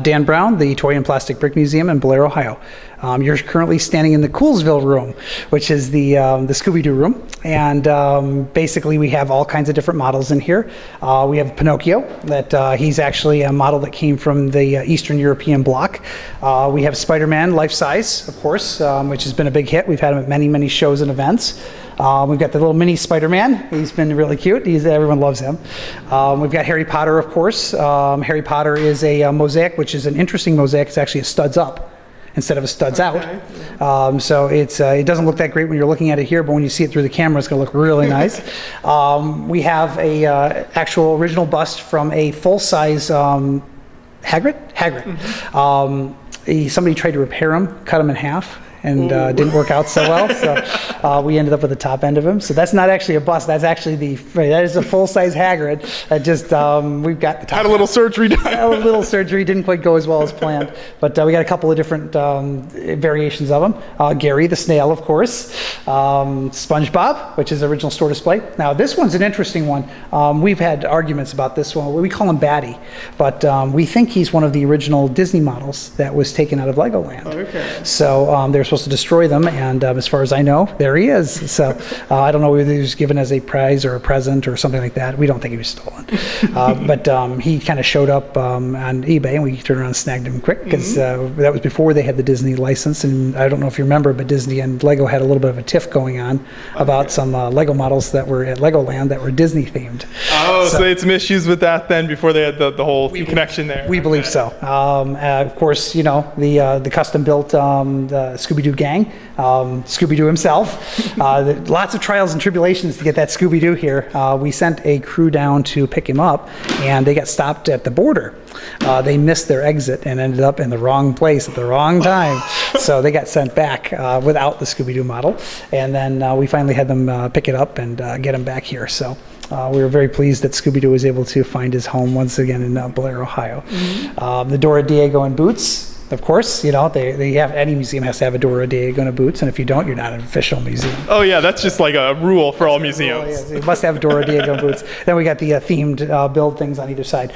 Dan Brown, the Toy and Plastic Brick Museum in Bellaire, Ohio. You're currently standing in the Coolsville room, which is the Scooby-Doo room. And basically we have all kinds of different models in here. We have Pinocchio, that he's actually a model that came from the Eastern European bloc. We have Spider-Man life-size, of course, which has been a big hit. We've had him at many, many shows and events. We've got the little mini Spider-Man. He's been really cute. Everyone loves him. We've got Harry Potter, of course. Harry Potter is a mosaic, which is an interesting mosaic. It's actually a studs up instead of a studs out. So it doesn't look that great when you're looking at it here, but when you see it through the camera, it's going to look really nice. We have a actual original bust from a full-size Hagrid. Mm-hmm. Somebody tried to repair him, cut him in half, and didn't work out so well. So we ended up with the top end of him. So that's not actually a bust. That's actually that is a full-size Hagrid. That just we've got the top. Had a little surgery done. A little surgery, didn't quite go as well as planned. But we got a couple of different variations of them. Gary the snail, of course. SpongeBob, which is original store display. Now this one's an interesting one. We've had arguments about this one. We call him Batty, but we think he's one of the original Disney models that was taken out of Legoland. Okay. So they're supposed to destroy them, and as far as I know, there he is. So I don't know whether he was given as a prize or a present or something like that. We don't think he was stolen. But he kind of showed up on eBay, and we turned around and snagged him quick, because that was before they had the Disney license. And I don't know if you remember, but Disney and Lego had a little bit of a tiff going on about some Lego models that were at Legoland that were Disney themed. Oh, so they had some issues with that then before they had the whole connection there. We believe so. Of course, you know, the custom built the Scooby-Doo gang, Scooby-Doo himself. Lots of trials and tribulations to get that Scooby-Doo here. We sent a crew down to pick him up, and they got stopped at the border. They missed their exit and ended up in the wrong place at the wrong time. So they got sent back without the Scooby-Doo model. And then we finally had them pick it up and get him back here. So we were very pleased that Scooby-Doo was able to find his home once again in Bellaire, Ohio. Mm-hmm. The Dora Diego and Boots. Of course, you know, they have, any museum has to have a Dora Diego and a Boots, and if you don't, you're not an official museum. Oh yeah, that's just like a rule for all museums. You must have Dora Diego and Boots. Then we got the themed build things on either side.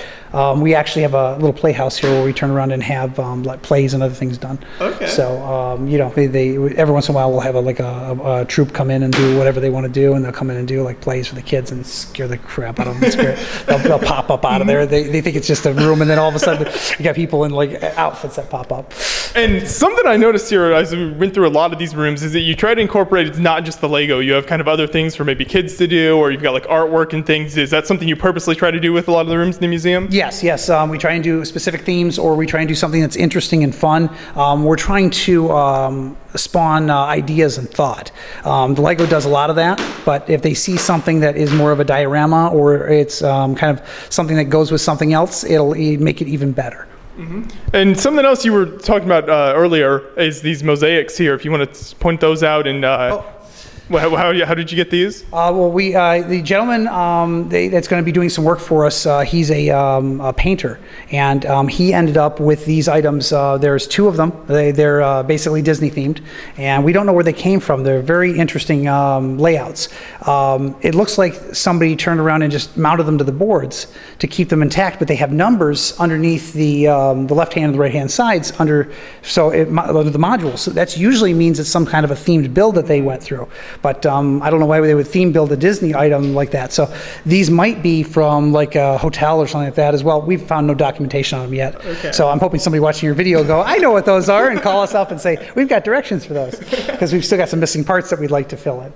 We actually have a little playhouse here where we turn around and have like plays and other things done. Okay. So, you know, they every once in a while we'll have a troupe come in and do whatever they want to do, and they'll come in and do like plays for the kids and scare the crap out of them. It's great. They'll pop up out of there. They think it's just a room, and then all of a sudden you got people in like outfits that pop up. And something I noticed here as we went through a lot of these rooms is that you try to incorporate, it's not just the Lego, you have kind of other things for maybe kids to do, or you've got like artwork and things. Is that something you purposely try to do with a lot of the rooms in the museum? Yes. We try and do specific themes, or we try and do something that's interesting and fun. We're trying to spawn ideas and thought. The Lego does a lot of that, but if they see something that is more of a diorama, or it's kind of something that goes with something else, it'll make it even better. Mm-hmm. And something else you were talking about earlier is these mosaics here. If you want to point those out and how did you get these? Well, the gentleman that's going to be doing some work for us, he's a painter, and he ended up with these items. There's two of them. They're basically Disney themed, and we don't know where they came from. They're very interesting layouts. It looks like somebody turned around and just mounted them to the boards to keep them intact, but they have numbers underneath the left hand and the right hand sides under the modules. So that usually means it's some kind of a themed build that they went through. But I don't know why they would theme build a Disney item like that. So these might be from like a hotel or something like that as well. We've found no documentation on them yet. Okay. So I'm hoping somebody watching your video will go, I know what those are, and call us up and say, we've got directions for those. Because we've still got some missing parts that we'd like to fill in.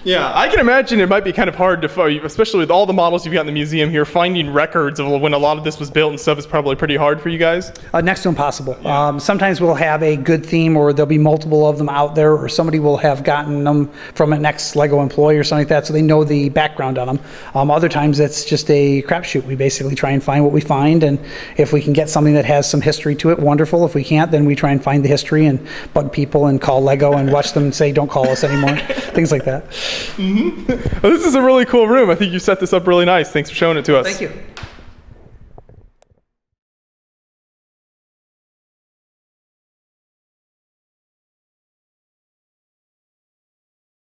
Yeah, I can imagine it might be kind of hard to find, especially with all the models you've got in the museum here, finding records of when a lot of this was built and stuff is probably pretty hard for you guys. Next to impossible. Yeah. Sometimes we'll have a good theme, or there'll be multiple of them out there, or somebody will have gotten them from an ex-Lego employee or something like that, so they know the background on them. Other times it's just a crapshoot. We basically try and find what we find, and if we can get something that has some history to it, wonderful. If we can't, then we try and find the history and bug people and call Lego and watch them say, don't call us anymore. Things like that. Mm-hmm. Well, this is a really cool room. I think you set this up really nice. Thanks for showing it to us. Thank you.